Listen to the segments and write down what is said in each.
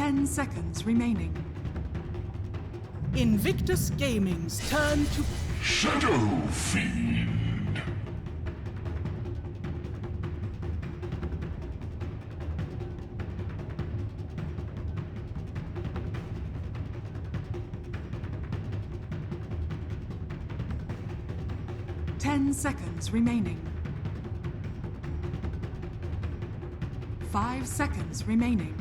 10 seconds remaining. Invictus Gaming's turn to Shadow Fiend. Seconds remaining. 5 seconds remaining.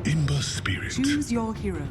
Imber Spirit. Choose your hero.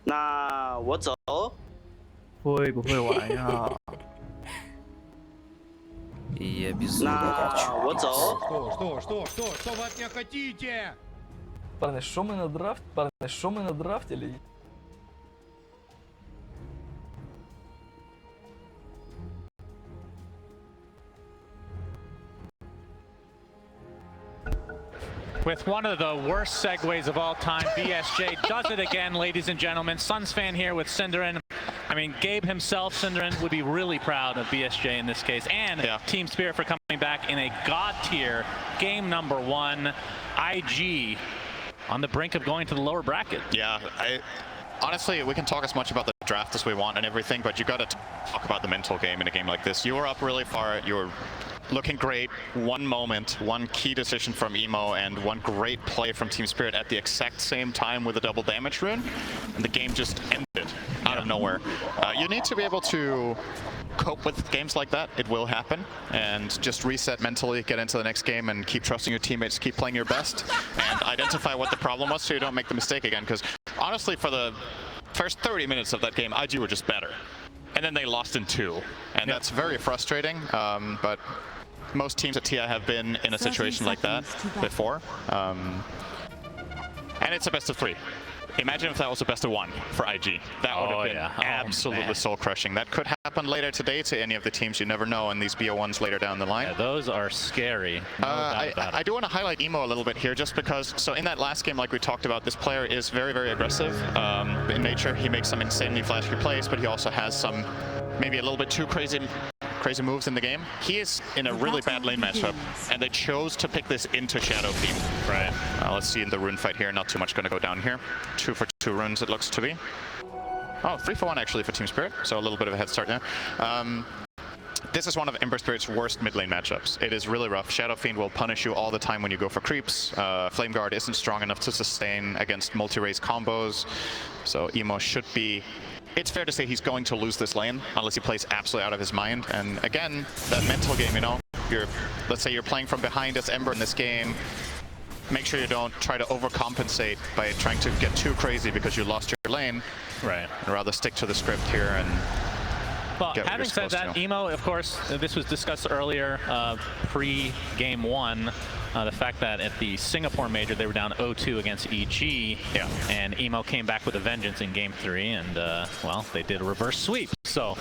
那我走。会不会玩呀Я безумно那хочу. 我走。Что вы от меня хотите? Парни, що ми на драфт? Парни, що ми надрафтили? With one of the worst segues of all time, BSJ does it again, ladies and gentlemen. Suns fan here with Cinderin. I mean, Gabe himself, Cinderin, would be really proud of BSJ in this case, and Team Spirit for coming back in a God tier game number 1. IG on the brink of going to the lower bracket. Yeah, honestly, we can talk as much about the draft as we want and everything, but you got to talk about the mental game in a game like this. You were up really far. You were looking great. One moment, one key decision from Emo, and one great play from Team Spirit at the exact same time with a double damage rune, and the game just ended out of nowhere. You need to be able to cope with games like that. It will happen, and just reset mentally, get into the next game, and keep trusting your teammates, keep playing your best, and identify what the problem was so you don't make the mistake again. Because honestly, for the first 30 minutes of that game, IG were just better, and then they lost in 2, and that's very frustrating. But most teams at TI have been in a situation like that before, and it's a best of 3. Imagine if that was a best of 1 for IG. That would have been absolutely soul-crushing. That could happen later today to any of the teams. You never know in these BO1s later down the line. Yeah, those are scary. No doubt about I do want to highlight Emo a little bit here, just because, so in that last game, like we talked about, this player is very, very aggressive in nature. He makes some insanely flashy plays, but he also has some maybe a little bit too crazy moves in the game. He is in a really bad lane matchup, and they chose to pick this into Shadow Fiend. Right. Let's see in the rune fight here. Not too much going to go down here. 2 for 2 runes it looks to be. Oh, 3 for 1 actually for Team Spirit, so a little bit of a head start there. this is one of Ember Spirit's worst mid lane matchups. It is really rough. Shadow Fiend will punish you all the time when you go for creeps. Flame Guard isn't strong enough to sustain against multi-race combos. So Emo should be... It's fair to say he's going to lose this lane unless he plays absolutely out of his mind. And again, that mental game, you know, let's say you're playing from behind as Ember in this game. Make sure you don't try to overcompensate by trying to get too crazy because you lost your lane. Right. And rather stick to the script here and... Well, having said that, Emo, of course, this was discussed earlier, pre-game 1. The fact that at the Singapore Major, they were down 0-2 against EG, and Emo came back with a vengeance in game 3, and, well, they did a reverse sweep. So,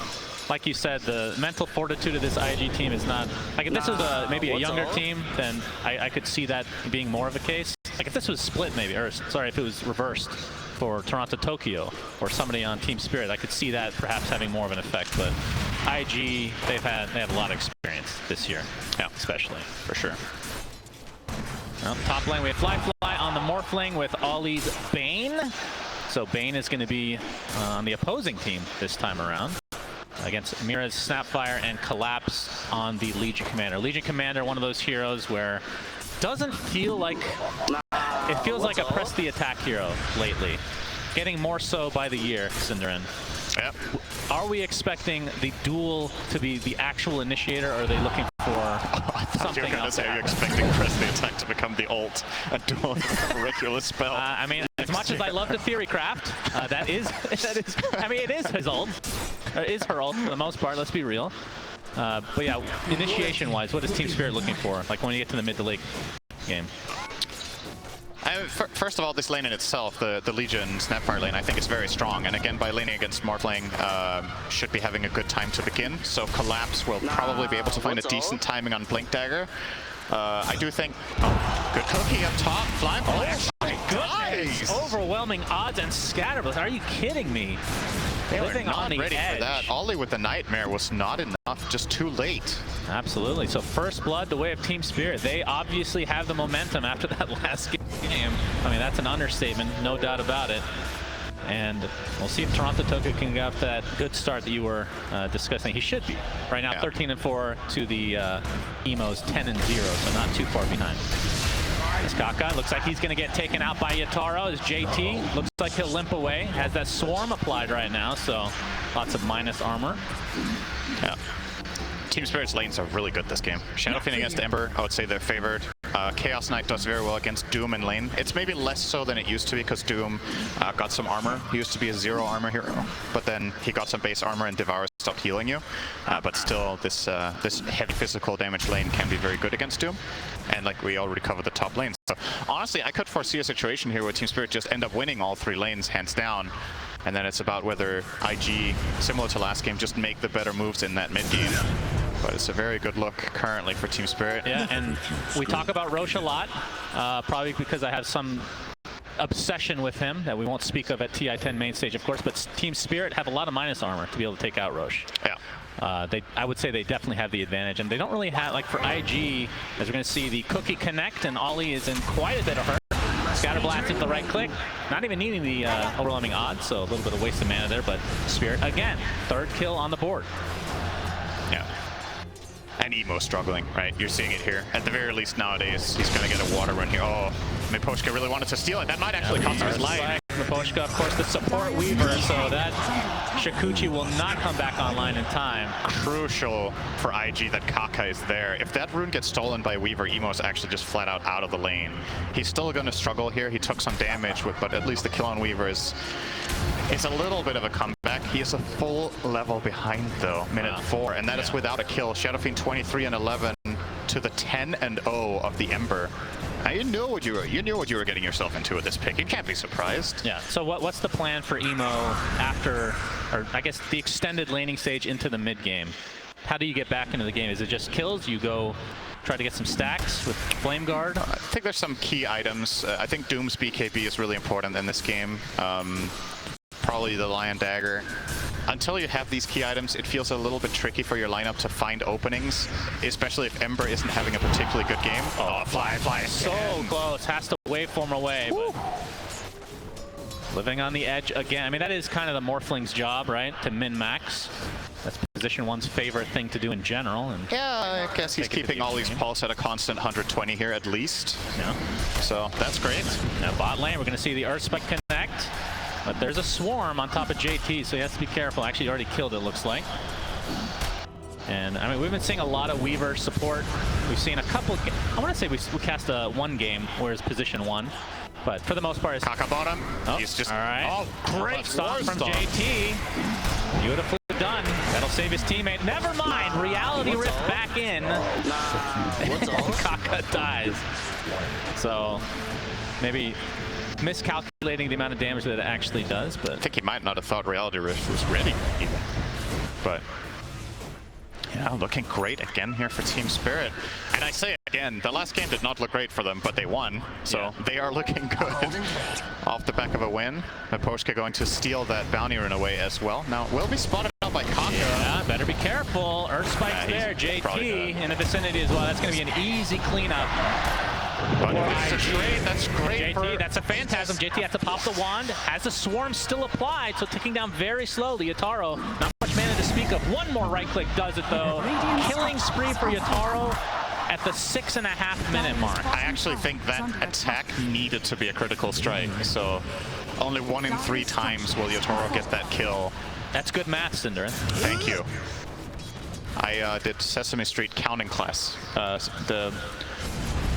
like you said, the mental fortitude of this AEGIS team is not... Like, if this was maybe a younger team, then I could see that being more of a case. Like, if this was split, maybe, or, sorry, if it was reversed for Toronto Tokyo or somebody on Team Spirit, I could see that perhaps having more of an effect. But AEGIS, they have a lot of experience this year, especially, for sure. Well, top lane, we have Fly on the Morphling with Ollie's Bane. So Bane is going to be on the opposing team this time around against Mira's Snapfire and Collapse on the Legion Commander. Legion Commander, one of those heroes where doesn't feel like... It feels like a press the attack hero lately. Getting more so by the year, Cinderin. Yep. Are we expecting the duel to be the actual initiator, or are they looking for something else? Say you're expecting press the attack to become the ult and duel a regular spell. I mean, as much as I love the theory craft, that is, I mean, it is his ult. Or is her ult for the most part, let's be real. But yeah, initiation-wise, what is Team Spirit looking for? Like when you get to the mid to late game? First of all, this lane in itself, the Legion Snapfire lane, I think is very strong. And again, by laning against Morphling, should be having a good time to begin. So Collapse will probably be able to find a decent timing on Blink Dagger. I do think... Oh, good cookie up top. Fly Flash. Oh my goodness! Overwhelming odds and Scatterblast. Are you kidding me? They were Living not on the ready edge. for that. Ollie with the Nightmare was not enough, just too late. Absolutely. So first blood, the way of Team Spirit. They obviously have the momentum after that last game. I mean, that's an understatement, no doubt about it. And we'll see if Toronto Tokyo can get off that good start that you were discussing. He should be. Right now, 13-4 to the Emo's 10-0, so not too far behind. This Kaka looks like he's going to get taken out by Yataro. As JT looks like he'll limp away. Has that swarm applied right now, so lots of minus armor. Yeah. Team Spirit's lanes are really good this game. Shadow Fiend against Ember, I would say they're favored. Chaos Knight does very well against Doom in lane. It's maybe less so than it used to be because Doom got some armor. He used to be a 0 armor hero, but then he got some base armor and Devour stopped healing you. But still, this heavy physical damage lane can be very good against Doom. And like we already covered the top lanes. So honestly, I could foresee a situation here where Team Spirit just end up winning all 3 lanes hands down. And then it's about whether IG, similar to last game, just make the better moves in that mid game. But it's a very good look currently for Team Spirit. Yeah, and we talk about Roche a lot, probably because I have some obsession with him that we won't speak of at TI-10 main stage, of course, but Team Spirit have a lot of minus armor to be able to take out Roche. Yeah. I would say they definitely have the advantage, and they don't really have, like for IG, as we're going to see, the cookie connect, and Ollie is in quite a bit of hurt. Scatterblast at the right click, not even needing the overwhelming odds, so a little bit of waste of mana there, but Spirit, again, 3rd kill on the board. Yeah. And Emo struggling, right? You're seeing it here. At the very least nowadays, he's going to get a water run here. Oh, Miposhka really wanted to steal it. That might actually cost him his life. Miposhka, of course, the support Weaver, so that Shikuchi will not come back online in time. Crucial for IG that Kaka is there. If that rune gets stolen by Weaver, Emo's actually just flat out of the lane. He's still going to struggle here. He took some damage, but at least the kill on Weaver is a little bit of a comeback. He is a full level behind, though, minute 4, and that is without a kill. Shadow Fiend 23-11 to the 10-0 of the Ember. Now you knew what you were getting yourself into with this pick. You can't be surprised. Yeah. So what's the plan for Emo after, or I guess the extended laning stage into the mid game? How do you get back into the game? Is it just kills? You go try to get some stacks with Flame Guard? I think there's some key items. I think Doom's BKB is really important in this game. Probably the Lion Dagger. Until you have these key items, it feels a little bit tricky for your lineup to find openings, especially if Ember isn't having a particularly good game. Oh, fly. So close. Has to waveform away. But living on the edge again. I mean, that is kind of the Morphling's job, right? To min-max. That's position one's favorite thing to do in general. And yeah, I guess he's keeping all these pulse at a constant 120 here at least. yeah. So that's great. Now bot lane, we're going to see the Earthspike connect. But there's a swarm on top of JT, so he has to be careful. Actually, he already killed it, looks like. And I mean, we've been seeing a lot of Weaver support. We've seen a couple. I want to say we cast one game where it's position one, but for the most part, it's Kaka bottom. Oh, He's just all right. Oh, great stop from Warstorm. JT. Beautifully done. That'll save his teammate. Never mind. Reality Rift back in. Kaka dies. So maybe miscalculating the amount of damage that it actually does, but I think he might not have thought Reality Rift was ready even. But yeah, looking great again here for Team Spirit. And I say again, the last game did not look great for them, but they won. So they are looking good off the back of a win. Maposhka going to steal that bounty rune away as well. Now, will be spotted out by Kaka. yeah, better be careful. Earthspike's there. JT in the vicinity as well. That's going to be an easy cleanup. But it's a trade. That's great for JT, that's a phantasm. JT has to pop the wand. Has the swarm still applied, so ticking down very slowly. Yataro, not much mana to speak of. One more right click does it though. Killing spree for Yataro at the 6.5 minute mark. I actually think that attack needed to be a critical strike. So only 1 in 3 times will Yatoro get that kill. That's good math, Cinderin. Thank you. I did Sesame Street counting class.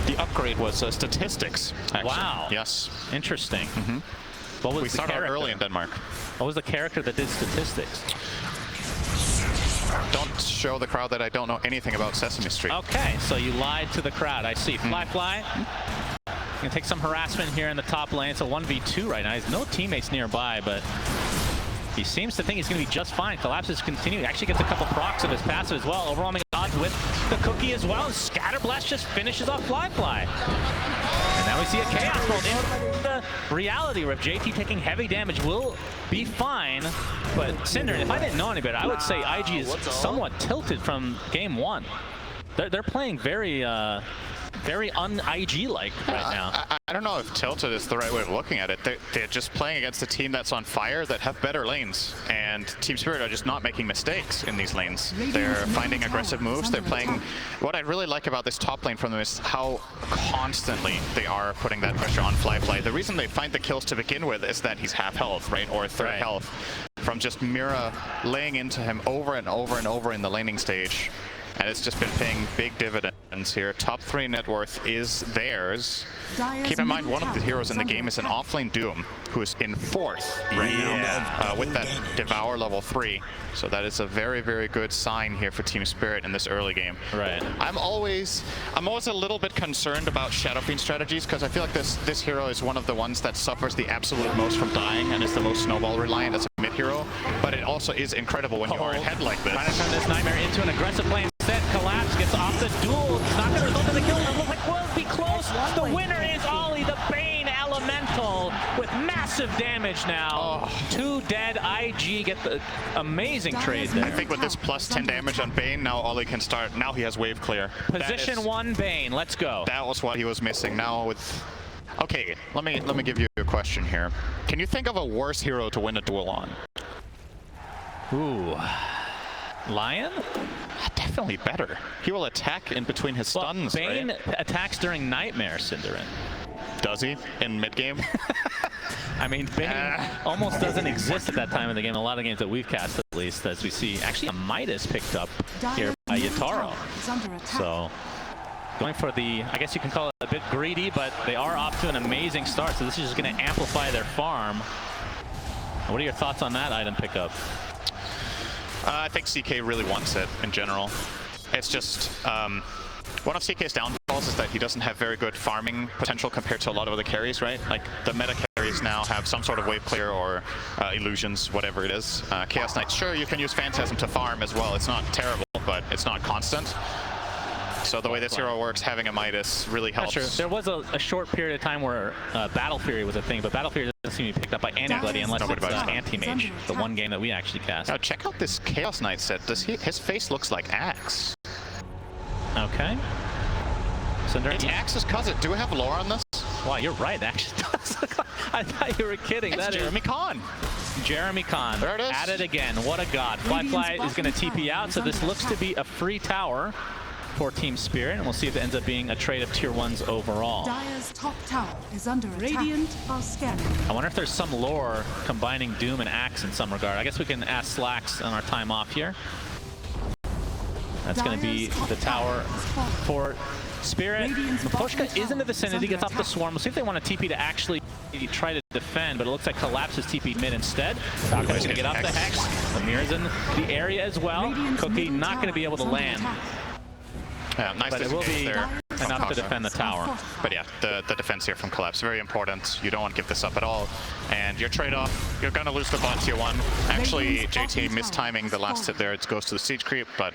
The upgrade was statistics, actually. Wow. Yes. Interesting. What was We the started character? early in Denmark. What was the character that did statistics? Don't show the crowd that I don't know anything about Sesame Street. Okay, so you lied to the crowd. I see. Fly. Gonna take some harassment here in the top lane. It's a 1v2 right now. There's no teammates nearby, but he seems to think he's going to be just fine. Collapses continue. He actually gets a couple procs of his passive as well. Overwhelming odds with the cookie as well. Scatter Blast just finishes off Fly. And now we see a Chaos Bolt in the Reality Rift. JT taking heavy damage will be fine. But Cinder, if I didn't know any better, I would say IG is somewhat tilted from game one. They're playing very un-IG-like right now. I don't know if tilted is the right way of looking at it. They're just playing against a team that's on fire that have better lanes. And Team Spirit are just not making mistakes in these lanes. They're finding aggressive moves. They're playing... What I really like about this top lane from them is how constantly they are putting that pressure on Fly. The reason they find the kills to begin with is that he's half health, right? Or third health. From just Mira laying into him over and over and over in the laning stage. And it's just been paying big dividends here. Top 3 net worth is theirs. Keep in mind, one of the heroes in the game is an offlane Doom, who is in 4th right now with that Devour level 3. So that is a very, very good sign here for Team Spirit in this early game. Right. I'm always a little bit concerned about Shadow Fiend strategies because I feel like this hero is one of the ones that suffers the absolute most from dying and is the most snowball reliant as a mid hero. But it also is incredible when you are ahead like this. Trying to turn this Nightmare into an aggressive play instead. Collapse gets off the duel. It's not going to result in the kill. It looks like will be close. The winner is Ollie, the Bane Elemental, with massive damage now. 2 dead. IG get the amazing trade there. I think with this plus 10 damage on Bane, now Ollie can start. Now he has wave clear. Position 1 Bane. Let's go. That was what he was missing. Now with... Okay, let me give you a question here. Can you think of a worse hero to win a duel on? Ooh. Lion? Definitely better. He will attack in between his stuns, Bane right? attacks during Nightmare, Cinderin. Does he? In mid-game? I mean, Bane almost doesn't exist at that time in the game. A lot of games that we've cast, at least, as we see. Actually, a Midas picked up here by Yataro. So, going for the, I guess you can call it a bit greedy, but they are off to an amazing start. So this is just going to amplify their farm. What are your thoughts on that item pickup? I think CK really wants it in general. It's just one of CK's downfalls is that he doesn't have very good farming potential compared to a lot of other carries, right? Like the meta carries now have some sort of wave clear or illusions, whatever it is. Chaos Knight, sure, you can use Phantasm to farm as well. It's not terrible, but it's not constant. So the way this hero works, having a Midas really helps. Sure. There was a short period of time where Battle Fury was a thing, but Battle Fury doesn't seem to be picked up by anybody unless it's Anti-Mage, the one game that we actually cast. Now check out this Chaos Knight set. His face looks like Axe. Okay. Cinder, It's Axe's cousin. Do we have lore on this? Wow, you're right, actually. I thought you were kidding. It's That Jeremy Kahn. Jeremy Kahn There it is. at it again. What a god. Fly is going to TP out, so this looks to be a free tower for Team Spirit, and we'll see if it ends up being a trade of tier 1s overall. Dire's top tower is under attack. Radiant are scanning. I wonder if there's some lore combining Doom and Axe in some regard. I guess we can ask Slacks on our time off here. That's going to be the tower for Spirit. Maposhka is in the vicinity, gets off the swarm. We'll see if they want to TP to actually try to defend, but it looks like Collapse is TP mid instead. Falcon's going to get off the Hex. Amir's in the area as well. Cookie not going to be able to land. Yeah, nice But it will be there. enough to defend the tower. But yeah, the defense here from Collapse, very important. You don't want to give this up at all. And your trade-off, you're going to lose the bot tier 1. Actually, JT mistiming the last hit there. It goes to the siege creep, but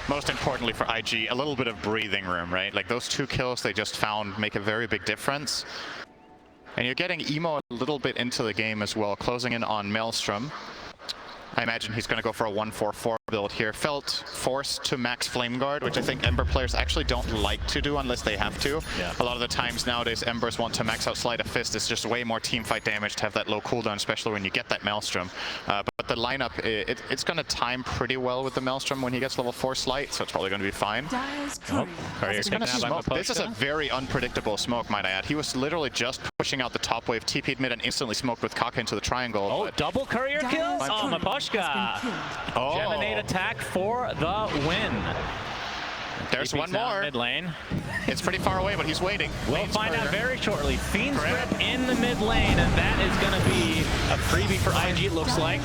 most importantly for IG, a little bit of breathing room, right? Like those 2 kills they just found make a very big difference. And you're getting Emo a little bit into the game as well, closing in on Maelstrom. I imagine he's going to go for a 1-4-4 build here. Felt forced to max Flame Guard, which I think Ember players actually don't like to do unless they have to. Yeah. A lot of the times nowadays, Embers want to max out Sleight of Fist. It's just way more teamfight damage to have that low cooldown, especially when you get that Maelstrom. But the lineup, it's going to time pretty well with the Maelstrom when he gets level 4 Sleight, so it's probably going to be fine. Dire's courier. Courier It's gonna taken out by smoke. This is a Maposhka. very unpredictable smoke, might I add. He was literally just pushing out the top wave, TP'd mid, and instantly smoked with Kaka into the triangle. Oh, but double courier kills? Oh, Maposhka. Oh. Geminate attack for the win. There's TP's one down more. Mid lane. It's pretty far away, but he's waiting. We'll Lane's find out further. very shortly. Fiend's Grip in the mid lane, and that is going to be a freebie for IG, it looks like.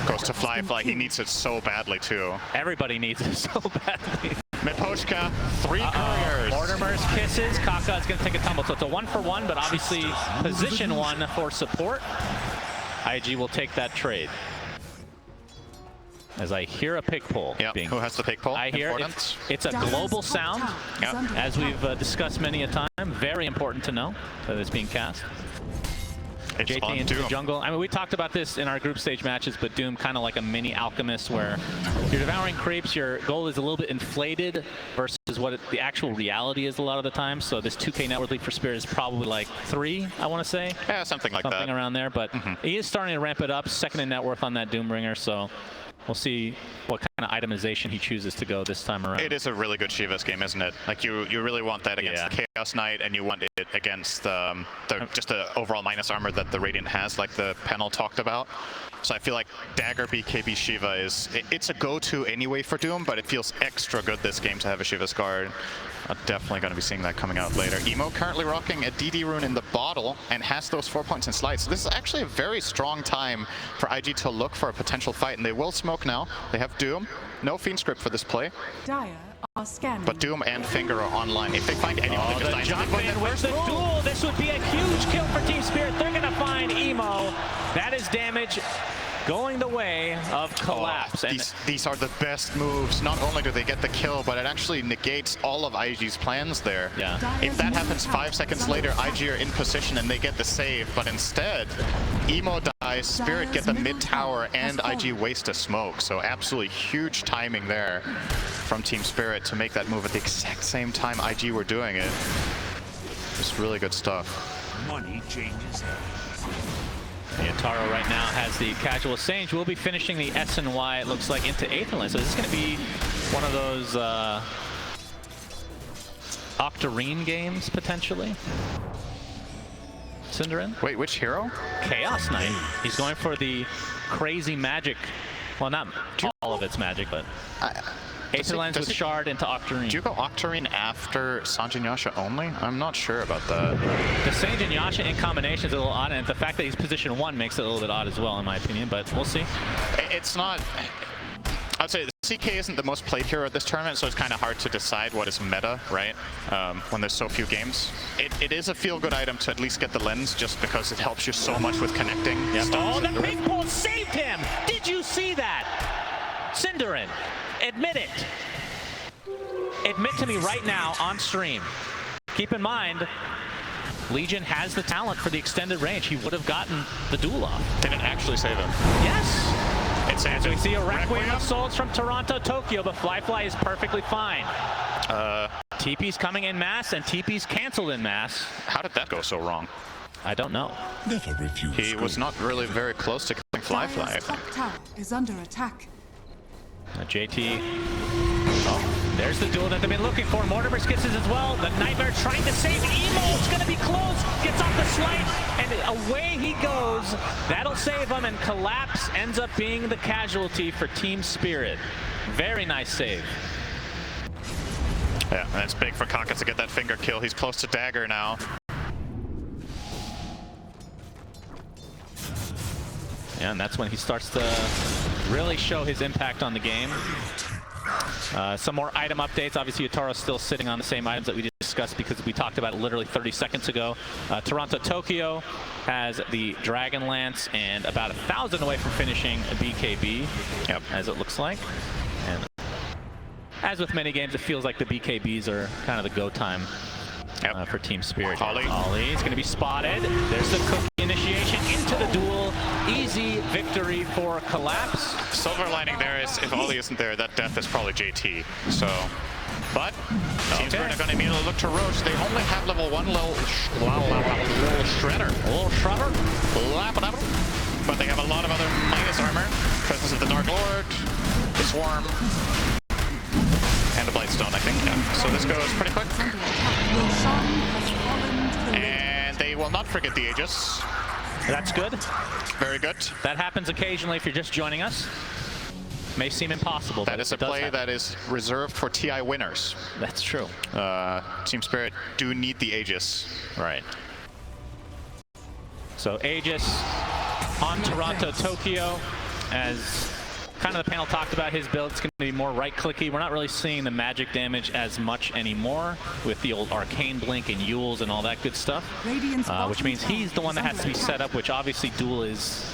Goes to Fly. He needs it so badly, too. Everybody needs it so badly. Maposhka, 3 couriers. Mortimer's kisses. Kaka is going to take a tumble. So it's a 1-for-1, but obviously position 1 for support. IG will take that trade. As I hear a pick pull. Yeah, who has the pick pull? I hear it's a global sound, as we've discussed many a time. Very important to know that it's being cast. It's JT on into Doom. the jungle. I mean, we talked about this in our group stage matches, but Doom kind of like a mini alchemist where you're devouring creeps, your goal is a little bit inflated versus what the actual reality is a lot of the time. So this 2K network league for Spirit is probably like 3, I want to say. Yeah, something like that. Something around there, but he is starting to ramp it up. Second in net worth on that Doombringer, so we'll see what kind of itemization he chooses to go this time around. It is a really good Shivas game, isn't it? Like you really want that against the Chaos Knight, and you want it against just the overall minus armor that the Radiant has, like the panel talked about. So I feel like Dagger BKB Shiva it's a go-to anyway for Doom, but it feels extra good this game to have a Shiva's Guard. I'm definitely going to be seeing that coming out later. Emo currently rocking a DD rune in the bottle and has those 4 points in Slides. So this is actually a very strong time for IG to look for a potential fight, and they will smoke now. They have Doom. No Fiend script for this play, Dire are scanning. but Doom and Finger are online. If they find anyone, they The just jump in with the duel. This would be a huge kill for Team Spirit. They're going to find Emo. That is damage going the way of Collapse. And These are the best moves. Not only do they get the kill, but it actually negates all of IG's plans there. yeah. If that happens 5 seconds later, IG are in position and they get the save, but instead, Emo dies, Spirit get the mid tower, and IG waste a smoke. So absolutely huge timing there from Team Spirit to make that move at the exact same time IG were doing it. Just really good stuff. Money changes hands. Yataro right now has the casual Sage. We'll be finishing the S and Y, it looks like, into 8th lane. So this is going to be one of those Octarine games, potentially. Cinderin? Wait, which hero? Chaos Knight. He's going for the crazy magic. Well, not all of it's magic, but 8th lanes with Shard into Octarine. Do you go Octarine after Sanjin Yasha only? I'm not sure about that. The Sage and Yasha in combination is a little odd, and the fact that he's position 1 makes it a little bit odd as well, in my opinion, but we'll see. It's not... I'd say the CK isn't the most played hero at this tournament, so it's kind of hard to decide what is meta, right? When there's so few games. It is a feel-good item to at least get the lens, just because it helps you so much with connecting. Yep. stuns Oh, the and- big pull saved him! Did you see that? Cinderin, admit it. Admit to me right now on stream. Keep in mind, Legion has the talent for the extended range. He would have gotten the duel off. Didn't actually save him. Yes! It's As we see a Requiem of Souls from Toronto, Tokyo, but Fly is perfectly fine. TP's coming in mass, and TP's canceled in mass. How did that go so wrong? I don't know. Never refuse. He was not really very close to killing Fly, I Dire's top think. tower is under attack. JT. Oh, there's the duel that they've been looking for. Mortimer skits as well. The Nightmare trying to save Emo. It's going to be close. Gets off the slice, and away he goes. That'll save him, and Collapse ends up being the casualty for Team Spirit. Very nice save. Yeah, that's big for Kaka to get that finger kill. He's close to Dagger now. Yeah, and that's when he starts to really show his impact on the game. Some more item updates. Obviously, Yataro's still sitting on the same items that we discussed because we talked about it literally 30 seconds ago. Toronto Tokyo has the Dragon Lance and about 1,000 away from finishing a BKB, Yep. as it looks like. And as with many games, it feels like the BKBs are kind of the go time for Team Spirit. Ollie is going to be spotted. There's the cookie initiation into the duel. Easy victory for Collapse. Silver lining there is if Ollie isn't there, that death is probably JT. So, but Team Spirit are going to immediately look to Roche. They only have level 1 little shredder. But they have a lot of other minus armor. Presence of the Dark Lord, the Swarm, and the Blightstone, I think. Yeah. So this goes pretty quick. And they will not forget the Aegis. That's good. Very good. That happens occasionally if you're just joining us. May seem impossible. That is a play that is reserved for TI winners. That's true. Team Spirit do need the Aegis. Right. So Aegis on Toronto Tokyo, as kind of the panel talked about his build. It's going to be more right-clicky. We're not really seeing the magic damage as much anymore with the old Arcane Blink and Yules and all that good stuff, which means he's the one that has to be set up, which obviously Duel is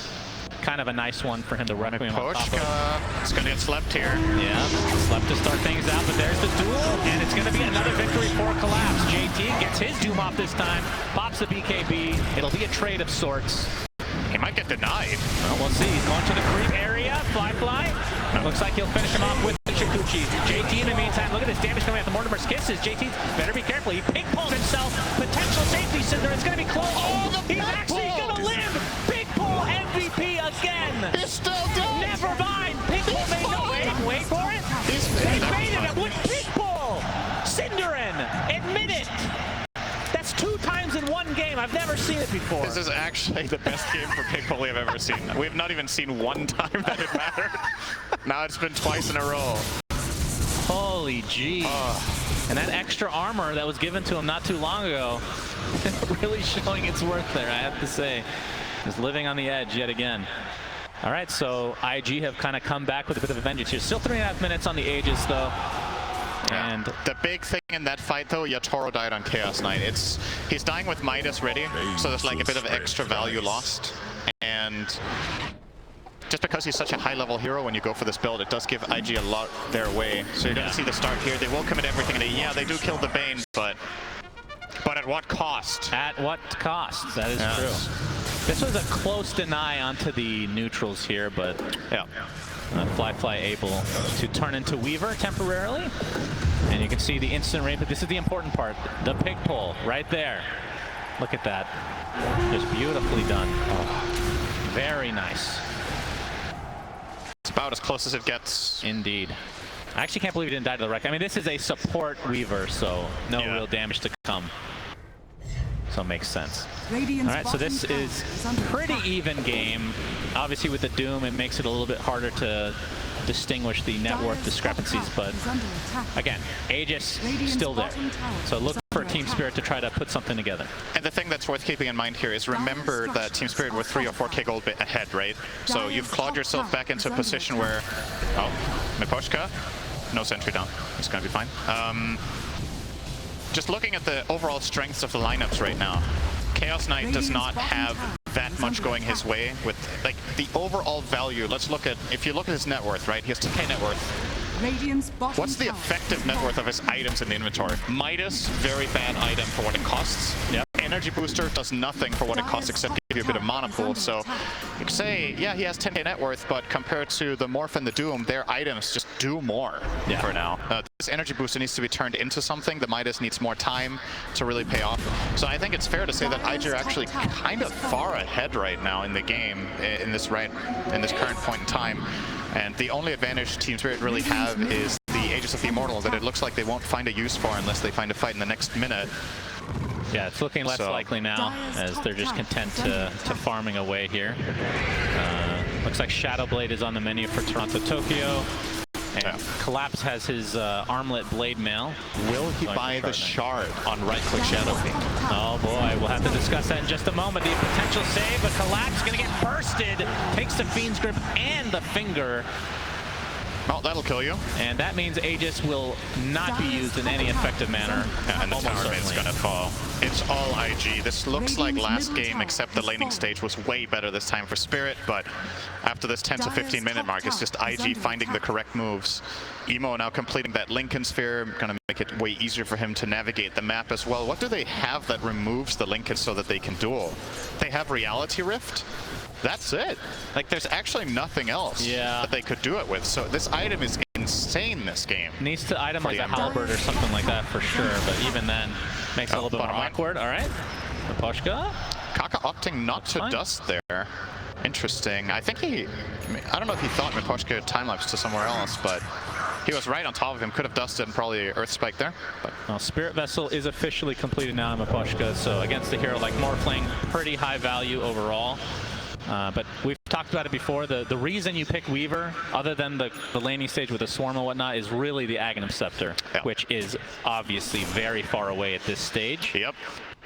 kind of a nice one for him to Requiem on top of. It's going to get slept here. Yeah, slept to start things out, but there's the Duel, and it's going to be another victory for Collapse. JT gets his Doom off this time, pops the BKB. It'll be a trade of sorts. He might get denied. Well, we'll see. He's going to the creep area. Fly. Looks like he'll finish him off with the Chikuchi. JT in the meantime, look at this damage coming out the Mortimer's Kisses. JT better be careful. He ping-ponged himself. Potential safety cinder. It's going to be close. Oh, he's actually going to live. Big pull MVP again. He's still dead. Never mind. Ping pull made no wait for it. They made it with big pull. Cinderin, admit it. That's 2 times in one game. I've never seen it before. This is actually the best game for Pig Pull we have ever seen. We have not even seen one time that it mattered. Now it's been twice in a row. Holy gee. And that extra armor that was given to him not too long ago, really showing its worth there, I have to say. Just living on the edge yet again. All right, so IG have kind of come back with a bit of a vengeance here. Still 3.5 minutes on the Aegis, though. And the big thing in that fight, though, Yatoro died on Chaos Knight. He's dying with Midas ready, so there's like a bit of extra value lost. And just because he's such a high-level hero, when you go for this build, it does give IG a lot their way. So you're going to see the start here. They will commit everything. And yeah, they do kill the Bane, but at what cost? At what cost? That is true. This was a close deny onto the neutrals here, but yeah. Fly able to turn into Weaver temporarily. And you can see the instant rain, but this is the important part. The pig pull right there. Look at that. Just beautifully done. Oh, very nice. It's about as close as it gets. Indeed. I actually can't believe he didn't die to the wreck. I mean, this is a support Weaver, so no real damage to come. So it makes sense. All right, so this is pretty even game. Obviously with the Doom, it makes it a little bit harder to distinguish the net worth discrepancies, but again, Aegis still there. So look for Team Spirit to try to put something together. And the thing that's worth keeping in mind here is remember that Team Spirit were 3 or 4k gold ahead, right? So you've clawed yourself back into a position where, Miposhka, no sentry down. It's gonna be fine. Just looking at the overall strengths of the lineups right now, Chaos Knight does not have that much going his way with like the overall value. Let's look at, if you look at his net worth, right? He has 2k net worth. What's the effective net worth of his items in the inventory? Midas, very bad item for what it costs. Yep. energy booster does nothing for what it costs except give you a bit of mana pool. So you could say, yeah, he has 10k net worth, but compared to the Morph and the Doom, their items just do more for now. This energy booster needs to be turned into something. The Midas needs more time to really pay off. So I think it's fair to say that AEGIS are actually kind of far ahead right now in the game in this current point in time. And the only advantage Team Spirit really have is the Aegis of the Immortal that it looks like they won't find a use for unless they find a fight in the next minute. Yeah, it's looking less likely now as they're just content to farming away here. Looks like Shadowblade is on the menu for Toronto Tokyo. And Collapse has his armlet blade mail. Will he buy the shard on right-click Shadow Fiend? Oh boy, we'll have to discuss that in just a moment. The potential save, but Collapse gonna get bursted. Takes the Fiend's Grip and the Finger. Well, that'll kill you. And that means Aegis will not be used in any effective manner. And the tower mid's gonna fall. It's all IG. This looks like last game, except the laning stage was way better this time for Spirit, but after this 10 to 15 minute mark, it's just IG finding the correct moves. Emo now completing that Lincoln Sphere, gonna make it way easier for him to navigate the map as well. What do they have that removes the Lincoln so that they can duel? They have Reality Rift? That's it. Like, there's actually nothing else that they could do it with. So this item is insane this game. Needs to itemize a halberd or something like that for sure, but even then makes it a little bit more awkward. All right, Miposhka. Kaka opting not to dust there. Interesting. I think I don't know if he thought Miposhka time-lapse to somewhere else, but he was right on top of him. Could have dusted and probably Earth Spike there. But well, Spirit Vessel is officially completed now in Miposhka, so against a hero like Morphling, pretty high value overall. But we've talked about it before. The reason you pick Weaver, other than the laning stage with the Swarm and whatnot, is really the Aghanim Scepter, which is obviously very far away at this stage. Yep.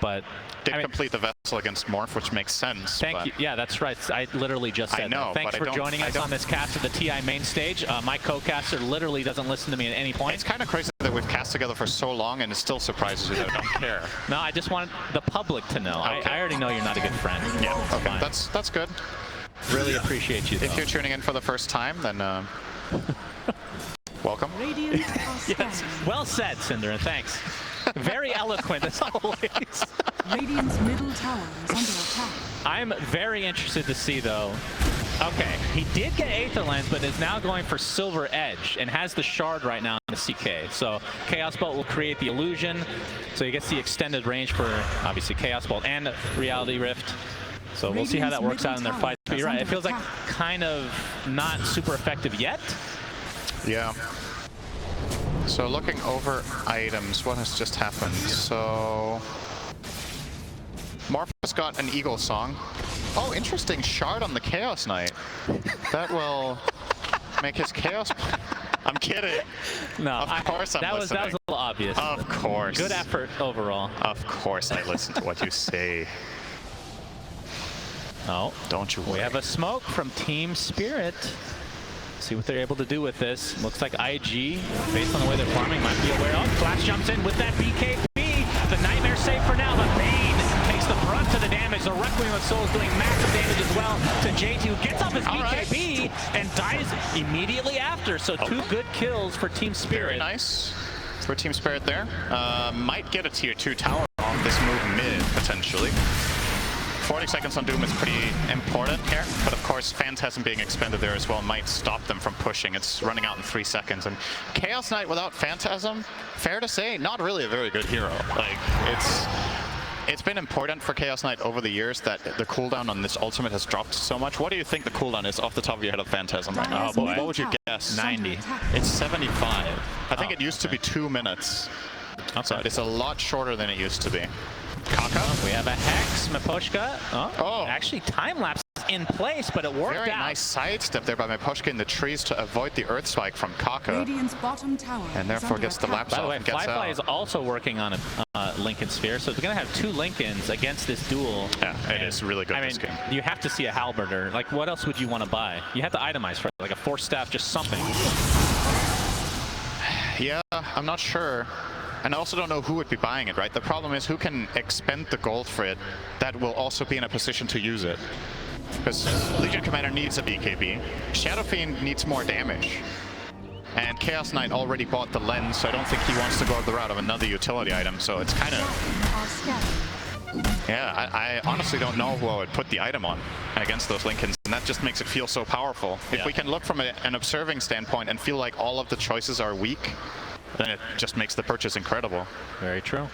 But did complete the Vessel against Morph, which makes sense. Thank you. Yeah, that's right. I literally just said that. Thanks for joining us on this cast of the TI main stage. My co-caster literally doesn't listen to me at any point. It's kind of crazy that we've cast together for so long and it still surprises you that I don't care. No, I just want the public to know. Okay. I already know you're not a good friend. Yeah, okay. That's good. Really appreciate you, though. If you're tuning in for the first time, then welcome. Yes, well said, Cinder, and thanks. Very eloquent as always. Radiant's middle tower is under attack. I'm very interested to see, though. Okay, he did get Aether Lens, but is now going for Silver Edge and has the Shard right now in the CK. So Chaos Bolt will create the illusion, so he gets the extended range for obviously Chaos Bolt and Reality Rift. So we'll see how that works out in their fight. But you're right, it feels like kind of not super effective yet. Yeah. So looking over items, what has just happened? So Morph has got an Eagle Song. Oh, interesting shard on the Chaos Knight. That will make his Chaos... I'm kidding. No, of course I'm listening. That was a little obvious. Of course. Good effort overall. Of course I listen to what you say. Oh, don't you worry. We have a smoke from Team Spirit. See what they're able to do with this. Looks like IG, based on the way they're farming, might be aware of. Flash jumps in with that BKB. The Nightmare safe for now, but Bane takes the brunt of the damage. The Requiem of Souls doing massive damage as well to JT, who gets off his BKB and dies immediately after. So 2 good kills for Team Spirit. Very nice for Team Spirit there. Might get a tier 2 tower on this move mid, potentially. 40 seconds on Doom is pretty important here, but of course Phantasm being expended there as well might stop them from pushing. It's running out in 3 seconds, and Chaos Knight without Phantasm, fair to say, not really a very good hero. Like, it's been important for Chaos Knight over the years that the cooldown on this ultimate has dropped so much. What do you think the cooldown is off the top of your head of Phantasm right now? Oh boy, what would you guess? 90. It's 75. I think it used to be 2 minutes. So it's a lot shorter than it used to be. Kaka. We have a Hex, Miposhka. Actually time-lapse in place, but it worked out. Very nice sidestep there by Miposhka in the trees to avoid the Earth Spike from Kaka. Radiant's bottom tower and therefore gets the lapse off. By the way, and gets Flyfly is also working on a Lincoln Sphere, so it's going to have 2 Lincolns against this duel. Yeah, it is really good this game. You have to see a Halberder. Like, what else would you want to buy? You have to itemize for it, like a Force Staff, just something. Yeah, I'm not sure. And I also don't know who would be buying it, right? The problem is who can expend the gold for it that will also be in a position to use it. Because Legion Commander needs a BKB. Shadow Fiend needs more damage. And Chaos Knight already bought the lens, so I don't think he wants to go the route of another utility item. So it's kind of... Yeah, I honestly don't know who I would put the item on against those Lincolns, and that just makes it feel so powerful. Yeah. If we can look from an observing standpoint and feel like all of the choices are weak, then it just makes the purchase incredible. Very true.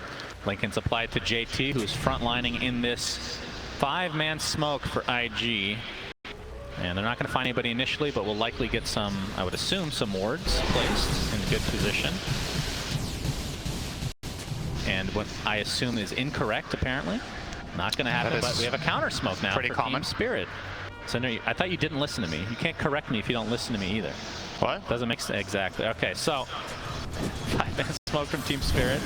Lincoln's applied to JT, who's frontlining in this 5-man smoke for IG. And they're not going to find anybody initially, but we'll likely get some, I would assume, some wards placed in good position. And what I assume is incorrect, apparently. Not going to happen, but we have a counter smoke now for Team Spirit. Cinder, I thought you didn't listen to me. You can't correct me if you don't listen to me either. What? Doesn't make sense. Exactly. Okay, so 5-man smoke from Team Spirit.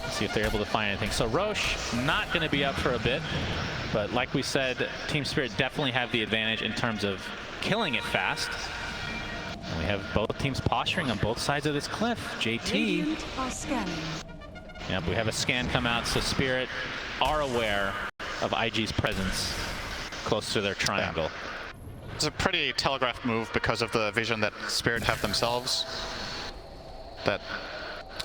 See if they're able to find anything. So Roche not going to be up for a bit, but like we said, Team Spirit definitely have the advantage in terms of killing it fast. And we have both teams posturing on both sides of this cliff. JT. Radiant are scanning. Yep, we have a scan come out, so Spirit are aware of IG's presence close to their triangle. Yeah. It's a pretty telegraphed move because of the vision that Spirit have themselves, that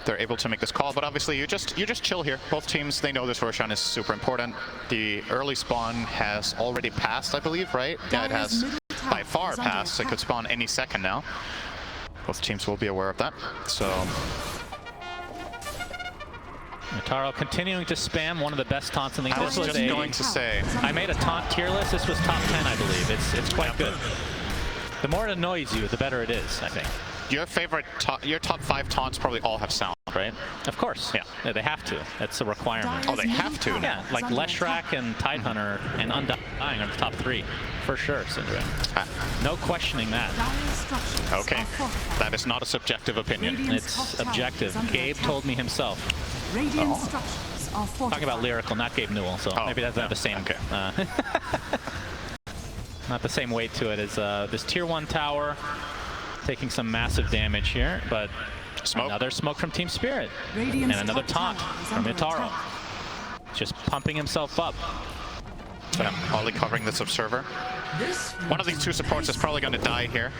they're able to make this call. But obviously you just chill here. Both teams, they know this Roshan is super important. The early spawn has already passed, I believe, right? Yeah, it has by far passed. It could spawn any second now. Both teams will be aware of that. So Taro continuing to spam one of the best taunts in the I was just going to say, I made a taunt tier list. This was top 10, I believe. It's quite good. The more it annoys you, the better it is, I think. your top 5 taunts probably all have sound, right? Of course. Yeah, they have to. That's a requirement. Oh, they have to now. Yeah, like Leshrac and Tidehunter and Undying are the top 3. For sure, Syndra. No questioning that. Okay, that is not a subjective opinion. It's objective. Gabe told me himself. Talking about lyrical, not Gabe Newell, so maybe that's not the same. Okay. Not the same weight to it as this tier 1 tower taking some massive damage here, but another smoke from Team Spirit and another taunt from Itaro. Just pumping himself up. Ollie covering this observer. One of these two supports is probably going to die here.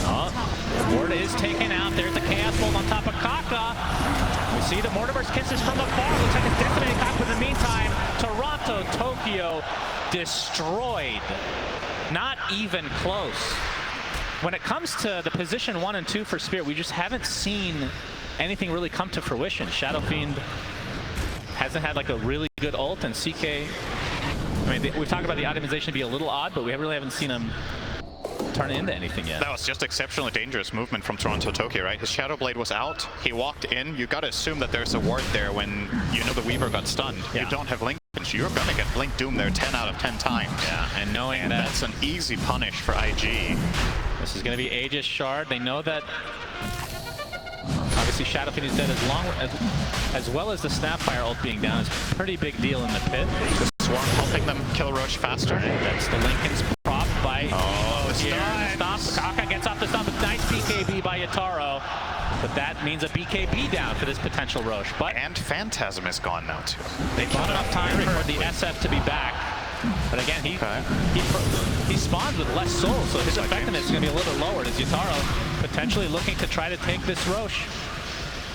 Oh, Ward is taken out. There's the Chaos Bolt on top of Kaka. We see the Mortimer's Kisses from afar. Looks like it's decimating Kaka. In the meantime, Toronto, Tokyo destroyed. Not even close. When it comes to the position 1 and 2 for Spirit, we just haven't seen anything really come to fruition. Shadow Fiend hasn't had like a really good ult, and CK, I mean, we've talked about the optimization be a little odd, but we really haven't seen him turn into anything yet. That was just exceptionally dangerous movement from Toronto Tokyo, right? His Shadow Blade was out. He walked in. You got to assume that there's a ward there when you know the Weaver got stunned. Yeah. You don't have Blink. You're going to get Blink Doom there 10 out of 10 times. Yeah, and knowing that's an easy punish for IG. This is going to be Aegis Shard. They know that obviously Shadow Fiend is dead as well as the Snapfire ult being down is a pretty big deal in the pit. The Swarm helping them kill Roche faster. That's the Lincoln's prop by the stomp. Kaka gets off the stomp with nice BKB by Yataro. But that means a BKB down for this potential Roche. And Phantasm is gone now too. They bought enough time for the SF to be back. But again, he spawns with less souls, so his effectiveness is going to be a little bit lowered as Yataro potentially looking to try to take this Roche.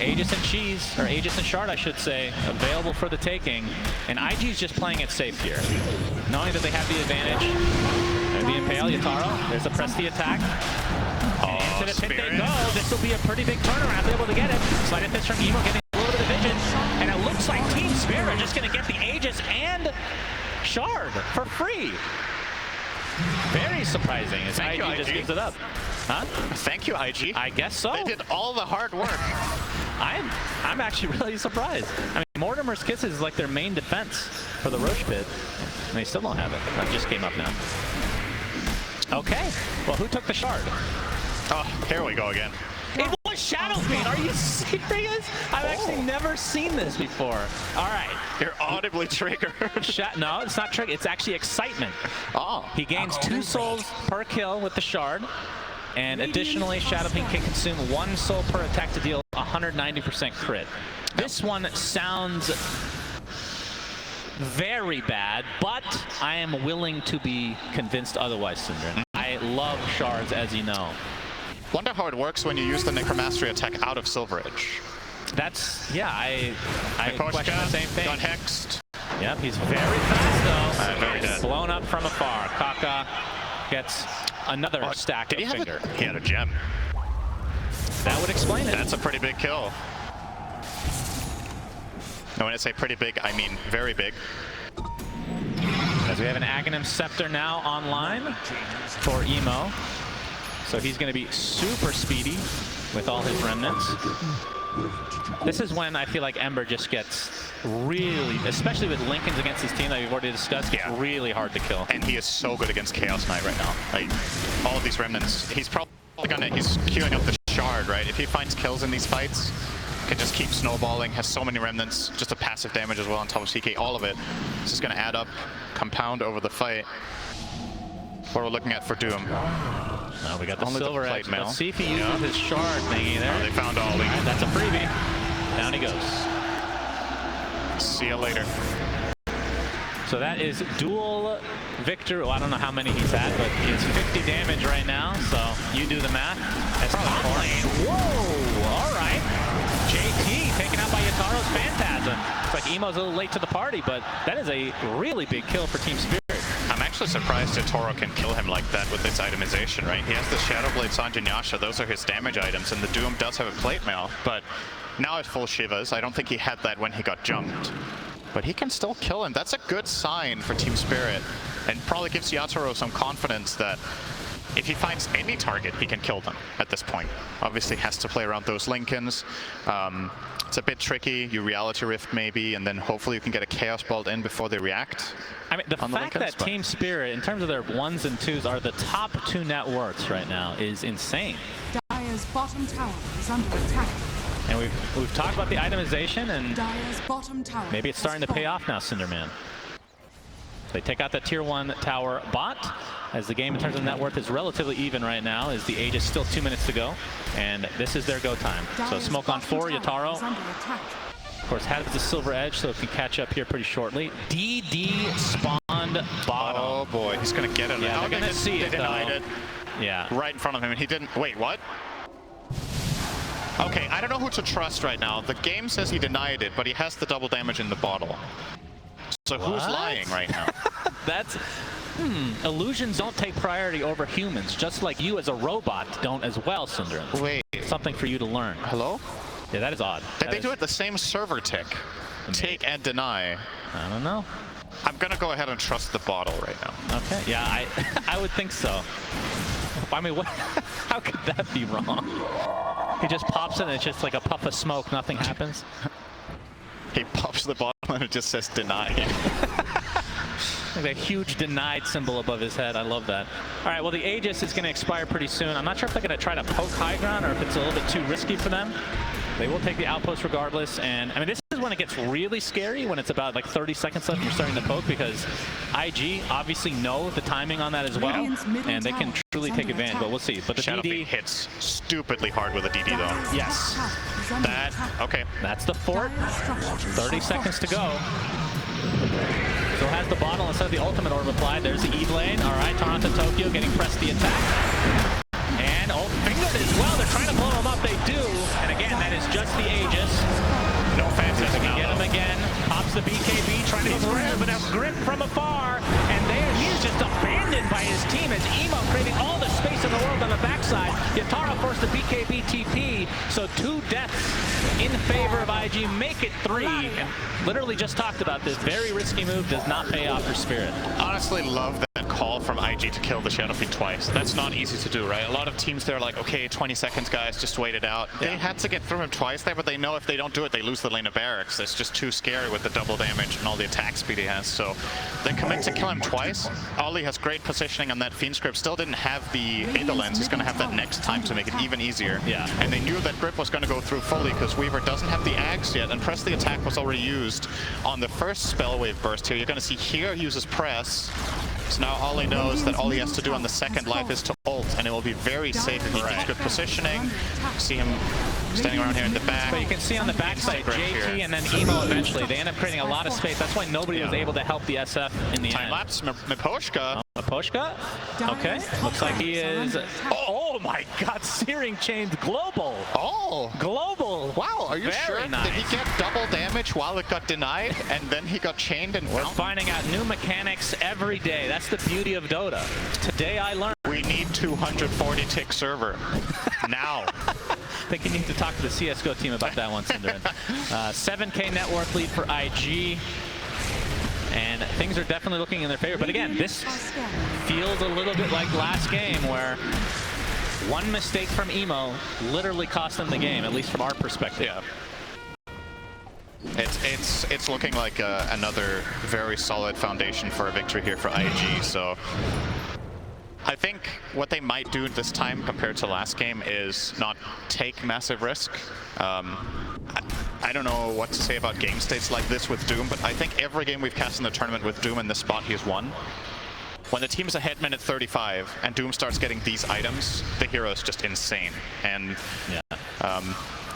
Aegis and Cheese, or Aegis and Shard, I should say, available for the taking. And IG's just playing it safe here, knowing that they have the advantage. There's the Impale, Yataro. There's the press the attack. Into the pit they go. This will be a pretty big turnaround. They're able to get it. Slight assist from Emo, getting a little bit of vision. And it looks like Team Spirit are just going to get the Aegis and Shard for free. Very surprising as IG just gives it up. Huh? Thank you, IG. I guess so. They did all the hard work. I'm actually really surprised. I mean, Mortimer's Kisses is like their main defense for the Roche pit, and they still don't have it. That just came up now. Okay, well, who took the Shard? Oh, here we go again. It was Shadow Fiend. Are you serious? I've actually never seen this before. All right. You're audibly triggered. No, it's not trigger. It's actually excitement. Oh. He gains 2 souls per kill with the Shard. And additionally, Shadow Fiend can consume 1 soul per attack to deal 190% crit. This one sounds very bad, but I am willing to be convinced otherwise, Syndra. I love Shards, as you know. Wonder how it works when you use the Necromastery attack out of Silver Edge. That's, yeah, I question the Miposhka same thing. got hexed. Yep, he's very fast though. Very dead. Blown up from afar. Kaka gets another stack of finger. He had a gem. That would explain it. That's a pretty big kill. And when I say pretty big, I mean very big. As we have an Aghanim Scepter now online for Emo. So he's going to be super speedy with all his remnants. This is when I feel like Ember just gets really, especially with Linken's against his team that we've already discussed, gets really hard to kill. And he is so good against Chaos Knight right now. Like, all of these remnants, he's probably he's queuing up the shard, right? If he finds kills in these fights, can just keep snowballing, has so many remnants, just a passive damage as well on top of CK, all of it. This is going to add up, compound over the fight. What we're looking at for Doom. Now we got the Only Silver the Edge. mail. Let's see if he uses his shard thingy there. Oh, they found Ollie. Right, that's a freebie. Down he goes. See you later. So that is dual victor. Well, I don't know how many he's at, but it's 50 damage right now. So you do the math. That's top lane. Whoa! All right. JT taken out by Yataro's Phantasm. It's like Emo's a little late to the party, but that is a really big kill for Team Spirit. I'm actually surprised that Toro can kill him like that with this itemization, right? He has the Shadow Blade, Sanjin Yasha, those are his damage items, and the Doom does have a plate mail, but now it's full Shivas. I don't think he had that when he got jumped. But he can still kill him. That's a good sign for Team Spirit, and probably gives Yatoro some confidence that if he finds any target, he can kill them at this point. Obviously has to play around those Lincolns. It's a bit tricky. You Reality Rift maybe, and then hopefully you can get a Chaos Bolt in before they react. I mean, the fact that Team Spirit, in terms of their 1s and 2s, are the top 2 net worths right now is insane. Dire's bottom tower is under attack. And we've talked about the itemization, and Dire's bottom tower maybe it's starting to pay off now, Cinderman. They take out the tier 1 tower bot, as the game in terms of net worth is relatively even right now, as the AEGIS still 2 minutes to go, and this is their go time. So smoke on 4, Yataro. Of course, has the Silver Edge, so it can catch up here pretty shortly. DD spawned bottom. Oh boy, he's gonna get it. Yeah, they're gonna see it, They denied though. it. Yeah. Right in front of him, and he didn't. Wait, what? Okay, I don't know who to trust right now. The game says he denied it, but he has the double damage in the bottle. So who's lying right now? That's... illusions don't take priority over humans, just like you as a robot don't as well, Syndrome. Wait. Something for you to learn. Hello? Yeah, that is odd. Did they do it the same server tick? Take and deny. I don't know. I'm gonna go ahead and trust the bottle right now. Okay, yeah, I would think so. I mean, what? How could that be wrong? He just pops it and it's just like a puff of smoke, nothing happens. He pops the bottle and it just says denied. Like a huge denied symbol above his head. I love that. All right, well, the Aegis is going to expire pretty soon. I'm not sure if they're going to try to poke high ground or if it's a little bit too risky for them. They will take the outpost regardless. And I mean, this is when it gets really scary, when it's about like 30 seconds left and you're starting to poke, because IG obviously know the timing on that as well, and they can truly take advantage, but we'll see. But the DD hits stupidly hard with a DD though. Yes. That, okay. That's the fort. 30 seconds to go. Still has the bottle instead of the ultimate orb applied. There's the E-Blade. All right, Toronto Tokyo getting pressed the attack. And, oh, fingered as well. They're trying to blow him up. They do. And again, that is just the Aegis. No Phantasm now. Get him again. Pops the BKB, trying to go for him, but a grip from afar. And there, he's just abandoned by his team as Emo creating all the space in the world on the backside. Yatara forced the BKB TP. So 2 deaths in favor of IG. Make it 3. And literally just talked about this. Very risky move. Does not pay off for Spirit. Honestly, love that call from IG to kill the Shadow Fiend twice. That's not easy to do, right? A lot of teams, they're like, okay, 20 seconds, guys, just wait it out. Yeah. They had to get through him twice there, but they know if they don't do it, they lose the lane of barracks. It's just too scary with the double damage and all the attack speed he has. So they commit to kill him twice. Ollie has great positioning on that Fiend script. Still didn't have the Ada lens. He's going to have that next time to make it even easier. Yeah. And they knew that grip was going to go through fully because Weaver doesn't have the AEGIS yet, and press the attack was already used on the first spell wave burst here. You're going to see here uses press. So now Ollie knows that all he has to do on the second life is to ult, and it will be very safe if he keeps good positioning. See him standing around here in the back. But you can see on the backside, JT and then Emo eventually. They end up creating a lot of space. That's why nobody was able to help the SF in the end. Time lapse, Miposhka. Oh, Maposhka. Okay, looks like he is. Oh my God! Searing Chains global. Oh, Global. wow! Are you Very sure? nice. Did he get double damage while it got denied, and then he got chained and We're found? finding out new mechanics every day. That's the beauty of Dota. Today I learned. We need 240 tick server now. I think you need to talk to the CSGO team about that one, Cinderin. 7K net worth lead for IG. And things are definitely looking in their favor. But again, this feels a little bit like last game where one mistake from Emo literally cost them the game, at least from our perspective. Yeah. It's looking like another very solid foundation for a victory here for IG. So I think what they might do this time compared to last game is not take massive risk. I don't know what to say about game states like this with Doom, but I think every game we've cast in the tournament with Doom in this spot, he's won. When the team's ahead minute 35 and Doom starts getting these items, the hero is just insane. And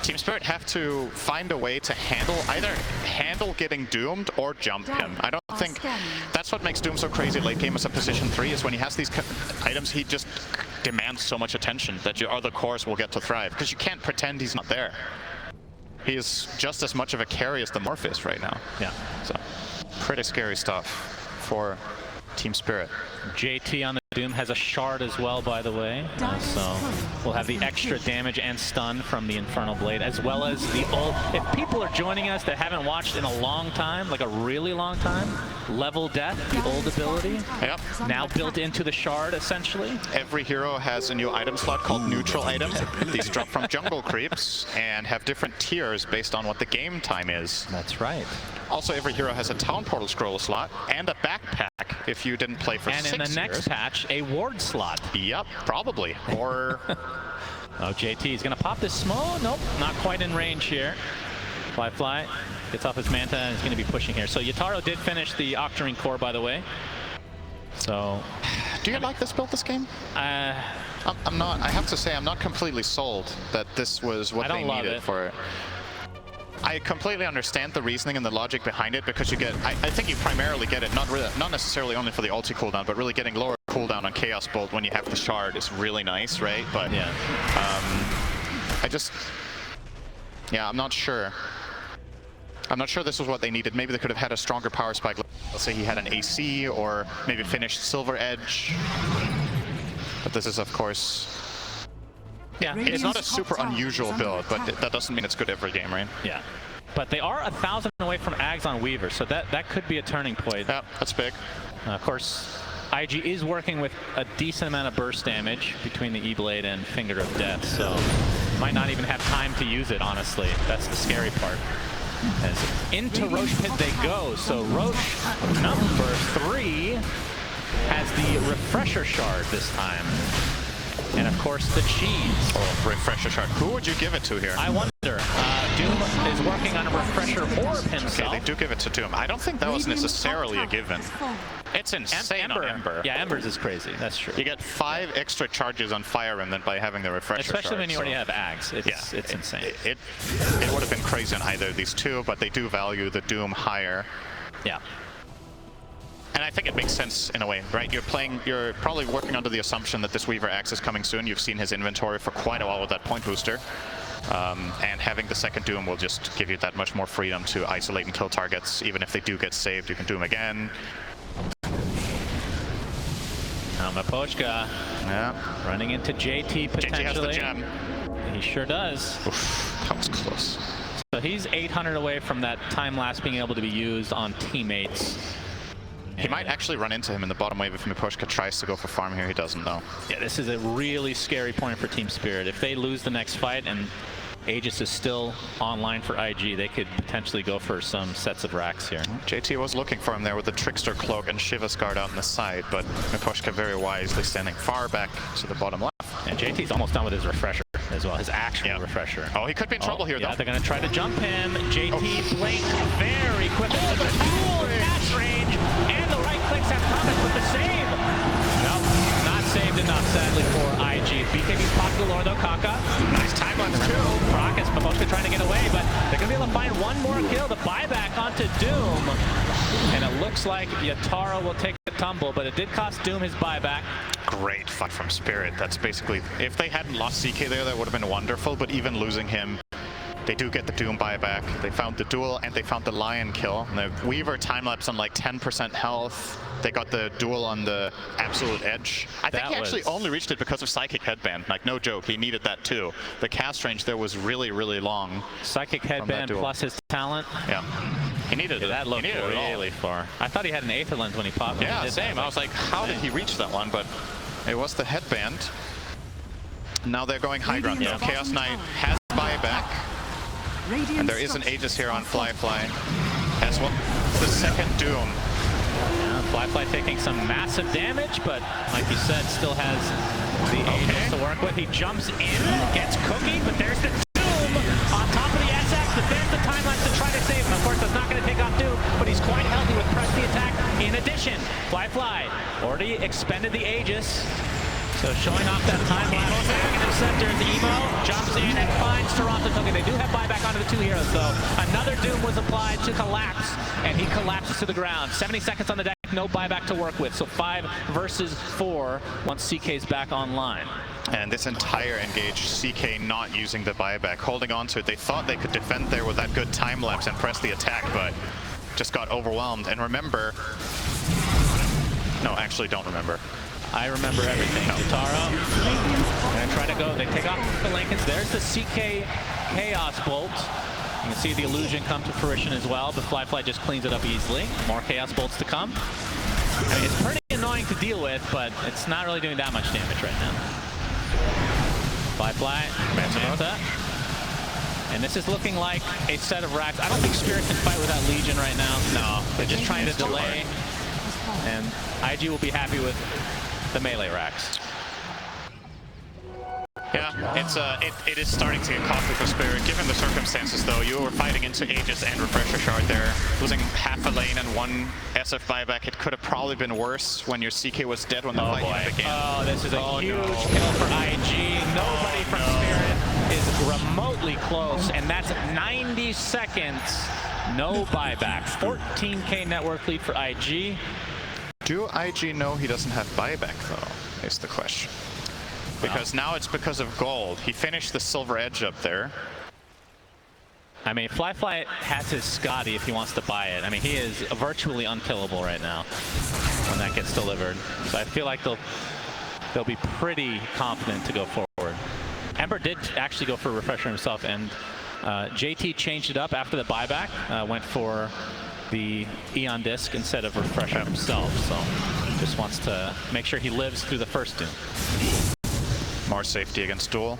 Team Spirit have to find a way to handle getting doomed or jump him. I don't think that's what makes Doom so crazy late game as a position 3 is when he has these items, he just demands so much attention that your other cores will get to thrive because you can't pretend he's not there. He is just as much of a carry as the Morpheus right now. Yeah. So pretty scary stuff for Team Spirit. JT on the Doom has a shard as well, by the way. So we'll have the extra damage and stun from the Infernal Blade, as well as the ult. If people are joining us that haven't watched in a long time, like a really long time, Level Death, the old ability, Yep. now built into the shard, essentially. Every hero has a new item slot called Neutral Item. These drop from jungle creeps and have different tiers based on what the game time is. That's right. Also, every hero has a Town Portal scroll slot and a backpack if you didn't play for 6 years. And in the next patch, a ward slot. Yep, probably. Or... Oh, JT is going to pop this smoke. Nope, not quite in range here. Fly gets off his Manta and is going to be pushing here. So Yataro did finish the Octarine core, by the way. So... Do you like this build this game? I'm not, I have to say, I'm not completely sold that this was what they needed for it. I completely understand the reasoning and the logic behind it because you get, I think you primarily get it, not necessarily only for the ulti cooldown, but really getting lower cooldown on Chaos Bolt when you have the shard is really nice, right? But yeah. I'm not sure. I'm not sure this was what they needed. Maybe they could have had a stronger power spike. Let's say he had an AC or maybe finished Silver Edge. But this is, of course... Yeah, it's not a super unusual build, but that doesn't mean it's good every game, right? Yeah. But they are 1,000 away from Ags on Weaver, so that could be a turning point. Yeah, that's big. Of course, IG is working with a decent amount of burst damage between the E-Blade and Finger of Death, so might not even have time to use it, honestly. That's the scary part. As into Roche Pit they go, so Roche, number 3, has the Refresher Shard this time. And of course, the cheese. Oh, Refresher Shard. Who would you give it to here? I wonder. Doom is working on a Refresher Orb himself. Okay, they do give it to Doom. I don't think that was necessarily a given. It's insane on Ember. Yeah, Ember's is crazy. That's true. You get 5 extra charges on Fire Remnant by having the Refresher Shard. Especially when you already have Ags. It's insane. It would have been crazy on either of these two, but they do value the Doom higher. Yeah. And I think it makes sense in a way, right? You're probably working under the assumption that this Weaver Axe is coming soon. You've seen his inventory for quite a while with that point booster. And having the second Doom will just give you that much more freedom to isolate and kill targets. Even if they do get saved, you can do them again. Mapochka running into JT potentially. JT has the gem. He sure does. Oof, that was close. So he's 800 away from that time lapse being able to be used on teammates. He might actually run into him in the bottom wave if Mapochka tries to go for farm here. He doesn't, though. Yeah, this is a really scary point for Team Spirit. If they lose the next fight and Aegis is still online for IG, they could potentially go for some sets of racks here. JT was looking for him there with the Trickster Cloak and Shiva's Guard out on the side, but Mapochka very wisely standing far back to the bottom left. And JT's almost done with his Refresher as well, his actual Refresher. Oh, he could be in trouble here, though. Yeah, they're going to try to jump him. JT blinked very quickly. The dual catch range, and the right clicks have promise with the save. Nope, not saved enough, sadly, for IG. BKB's pocket galore, though, Kaka. Nice time on too. Rockets, Mapochka trying to get away, but they're going to be able to find one more kill to buy back onto Doom. And it looks like Yataro will take the tumble, but it did cost Doom his buyback. Great fight from Spirit. That's basically, if they hadn't lost CK there, that would have been wonderful, but even losing him, they do get the Doom buyback. They found the duel and they found the Lion kill. And the Weaver time-lapse on like 10% health. They got the duel on the absolute edge. I think he actually only reached it because of Psychic Headband. Like, no joke, he needed that too. The cast range there was really, really long. Psychic Headband plus his talent. Yeah. He needed it. That looked really far. I thought he had an Aether Lens when he popped. Yeah, same. I was like, how did he reach that one? But it was the headband. Now they're going high ground. Yeah. Chaos Knight has buyback. And there is an Aegis here on Flyfly. As well, the second Doom. Yeah, Flyfly taking some massive damage, but like you said, still has the Aegis to work with. He jumps in, gets cookie, but there's the Doom on top of the SX, but there's the timelines to try to save him. Of course, that's not going to take off Doom, but he's quite healthy with press the attack. In addition, Flyfly already expended the Aegis. So showing off that time lapse, negative sectors, Emo jumps in and finds Toronto Token. They do have buyback onto the two heroes though. Another Doom was applied to collapse, and he collapses to the ground. 70 seconds on the deck, no buyback to work with. So 5 versus 4 once CK's back online. And this entire engage, CK not using the buyback, holding on to it. They thought they could defend there with that good time lapse and press the attack, but just got overwhelmed. And remember, no, actually don't remember. I remember everything. Utaro, gonna try to go. They take off the Lincolns. There's the CK Chaos Bolt. You can see the illusion come to fruition as well, but Flyfly just cleans it up easily. More Chaos Bolts to come. I mean, it's pretty annoying to deal with, but it's not really doing that much damage right now. Flyfly, Manta. And this is looking like a set of racks. I don't think Spirit can fight with that Legion right now. No, they're just trying to delay. And IG will be happy with the melee racks. Yeah, it is starting to get costly for Spirit. Given the circumstances, though, you were fighting into Aegis and Refresher Shard there, losing half a lane and 1 SF buyback. It could have probably been worse when your CK was dead when the fight began. Oh, this is a huge kill for IG. Nobody from Spirit is remotely close, and that's 90 seconds. No buyback. 14K net worth lead for IG. Do IG know he doesn't have buyback, though, is the question. Because now it's because of gold. He finished the silver edge up there. I mean, Flyfly has his Scotty if he wants to buy it. I mean, he is virtually unkillable right now when that gets delivered. So I feel like they'll be pretty confident to go forward. Ember did actually go for a refresher himself, and JT changed it up after the buyback, went for the Eon Disc instead of refresher himself, so just wants to make sure he lives through the first Doom. More safety against duel.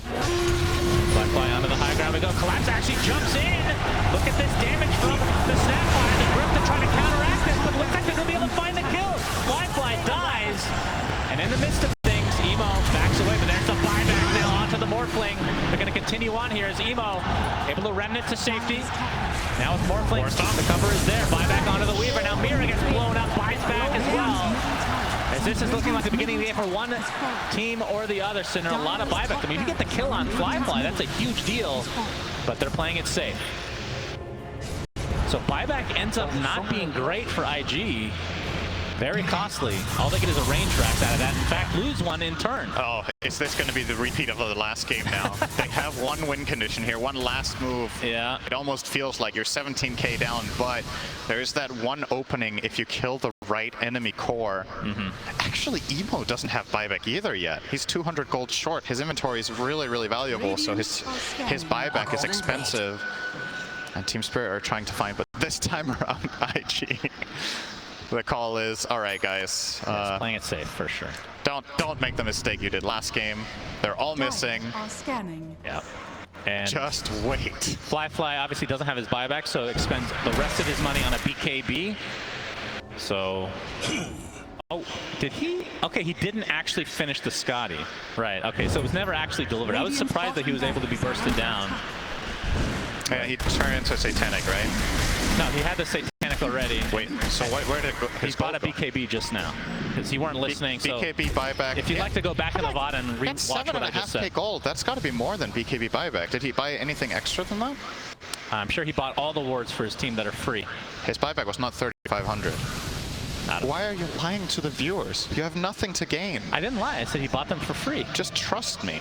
Flyfly onto the high ground we go. Collapse actually jumps in. Look at this damage from the Snapfire. The Grip to try to counteract this, but looks like they're going to be able to find the kill. Flyfly dies, and in the midst of things, Emo backs away, but there's the buyback now onto the Morphling. They're going to continue on here as Emo able to remnant to safety. Now with Morphling, the cover is there. Buyback onto the Weaver. Now Mira gets blown up, buys back as well. As this is looking like the beginning of the game for one team or the other, Cinder, a lot of buyback. I mean, if you get the kill on Flyfly, that's a huge deal, but they're playing it safe. So buyback ends up not being great for IG. Very costly. All they get is a range rack out of that. In fact, lose one in turn. Oh, is this going to be the repeat of the last game now? They have one win condition here, one last move. Yeah. It almost feels like you're 17k down, but there is that one opening if you kill the right enemy core. Actually, Emo doesn't have buyback either yet. He's 200 gold short. His inventory is really, really valuable, so his buyback is expensive. And Team Spirit are trying to find, but this time around, IG. The call is, all right, guys. Playing it safe for sure. Don't make the mistake you did last game. They're all missing. Yep. And just wait. Flyfly obviously doesn't have his buyback, so expends the rest of his money on a BKB. So, oh, did he? Okay, he didn't actually finish the Scotty. Right. Okay, so it was never actually delivered. I was surprised that he was able to be bursted down. Yeah, he turned into Satanic, right? No, he had the Satanic already. Wait, so where did it go? He bought a BKB just now because you weren't listening. BKB buyback. If you'd like to go back in the VOD and re-watch what I just said. 7.5k gold. That's got to be more than BKB buyback. Did he buy anything extra than that? I'm sure he bought all the wards for his team that are free. His buyback was not 3,500. out of Why are you lying to the viewers? You have nothing to gain. I didn't lie. I said he bought them for free. Just trust me.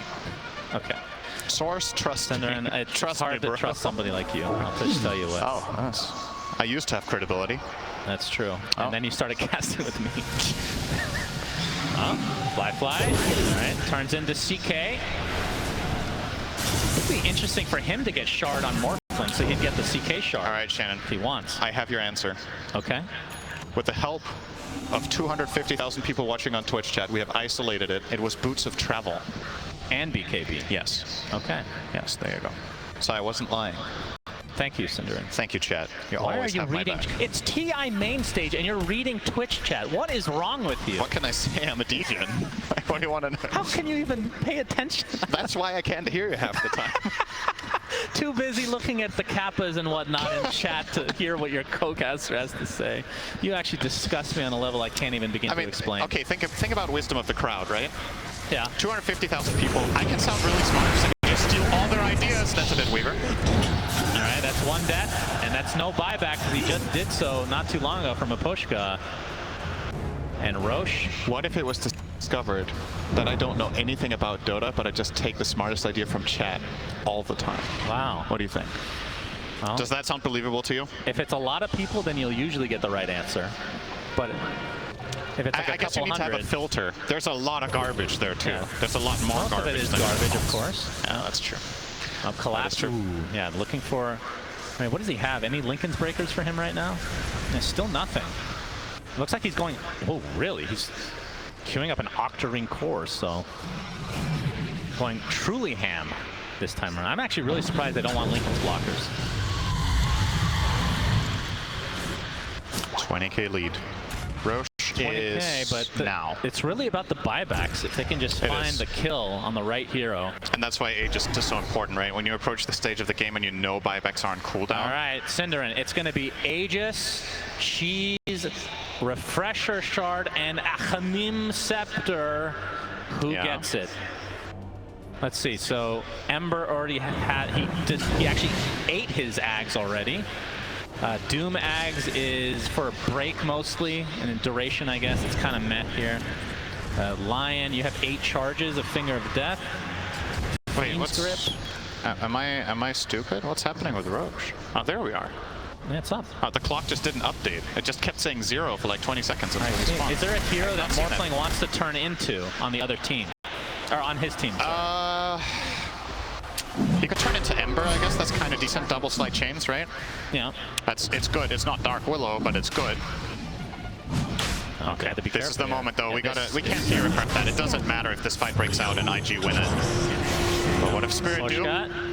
Okay. Source, trust me. It's Trust hard me, to trust somebody like you. I'll just tell you what. Oh, nice. I used to have credibility. That's true. Oh. And then you started casting with me. Fly. All right, turns into CK. It'd be interesting for him to get shard on Morphling, so he'd get the CK shard. All right, Shannon. If he wants. I have your answer. Okay. With the help of 250,000 people watching on Twitch chat, we have isolated it. It was Boots of Travel. And BKB. Yes. Okay. Yes, there you go. So I wasn't lying. Thank you, Cinderin. Thank you, chat. You Why are always you have my reading? back. It's TI main stage, and you're reading Twitch chat. What is wrong with you? What can I say? I'm a DJ. What do you want to know? How can you even pay attention? That's why I can't hear you half the time. Too busy looking at the kappas and whatnot in chat to hear what your co-caster has to say. You actually disgust me on a level I can't even begin to explain. Okay, think about wisdom of the crowd, right? Yeah. 250,000 people. I can sound really smart. So I just steal all their ideas. That's a bit Weaver. All right, that's one death, and that's no buyback because he just did so not too long ago from Apushka. And Roche. What if it was discovered that I don't know anything about Dota, but I just take the smartest idea from chat all the time? Wow. What do you think? Well, Does that sound believable to you? if it's a lot of people, then you'll usually get the right answer. But if it's like I guess you need to have a filter. There's a lot of garbage there too. Yeah. There's a lot more most garbage. of it is than garbage, anything of else. course. Yeah, that's true. Collapse. true. Ooh, yeah, looking for. I mean, what does he have? Any Lincoln's breakers for him right now? There's still nothing. Looks like he's going. Oh, really? He's queuing up an Octarine core, so going truly ham this time around. I'm actually really surprised they don't want Lincoln's blockers. 20k lead. Roche 20K, is but now. It's really about the buybacks. If they can just find the kill on the right hero. And that's why AEGIS is so important, right? When you approach the stage of the game and you know buybacks are on cooldown. All right, Cinderin, it's going to be AEGIS, Cheese, Refresher Shard, and Achamim Scepter. Who gets it? Let's see. So Ember already had. He actually ate his Ags already. Doom Ags is for a break mostly, and in duration, I guess. It's kind of meh here. Lion, you have 8 charges of Finger of Death. Wait, what's grip? Am I stupid? What's happening with Roche? Oh, there we are. Yeah, it's up. Oh, the clock just didn't update. It just kept saying 0 for like 20 seconds until he spawned. Is there a hero that seen Morphling wants to turn into on the other team? Or on his team, sorry. He could turn into Ember, I guess. That's kind of decent. Double slide chains, right? Yeah. It's good. It's not Dark Willow, but it's good. Okay, This is the moment, though. We can't hero prep that. It doesn't matter if this fight breaks out and IG win it. But what if Spirit Doom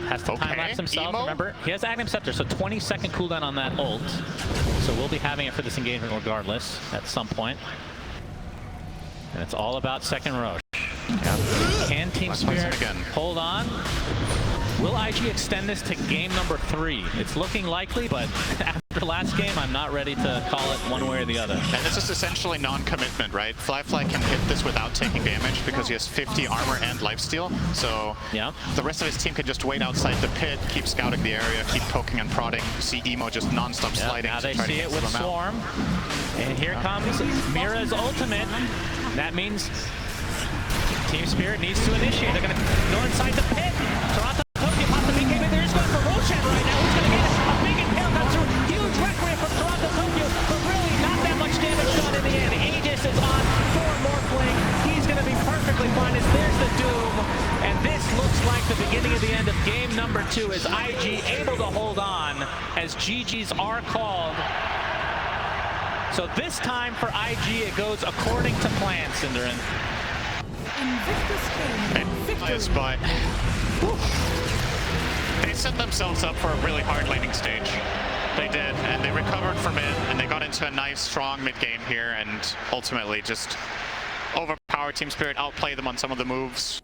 has to time-lapse himself? Emo? Remember, he has Aghanim Scepter, so 20-second cooldown on that ult. So we'll be having it for this engagement regardless at some point. And it's all about second Roche. Can Team Spirit hold on? Will IG extend this to game number 3? It's looking likely, but after last game, I'm not ready to call it one way or the other. And this is essentially non-commitment, right? Fly can hit this without taking damage because he has 50 armor and lifesteal. So the rest of his team can just wait outside the pit, keep scouting the area, keep poking and prodding. You see Emo just non-stop sliding. Now they see it with Swarm. And here comes Mira's ultimate. That means Team Spirit needs to initiate. They're going to go inside the pit. Toronto Tokyo pops the big game. They're just going for Roshan right now. Who's going to get a big impale come through? Huge requiem from Toronto Tokyo, but really not that much damage done in the end. Aegis is on for Morphling. He's going to be perfectly fine as there's the Doom. And this looks like the beginning of the end of game number 2 as IG able to hold on as GGs are called. So this time for IG, it goes according to plan, Cinderin. But they set themselves up for a really hard laning stage. They did, and they recovered from it, and they got into a nice, strong mid game here, and ultimately just overpowered Team Spirit, outplay them on some of the moves.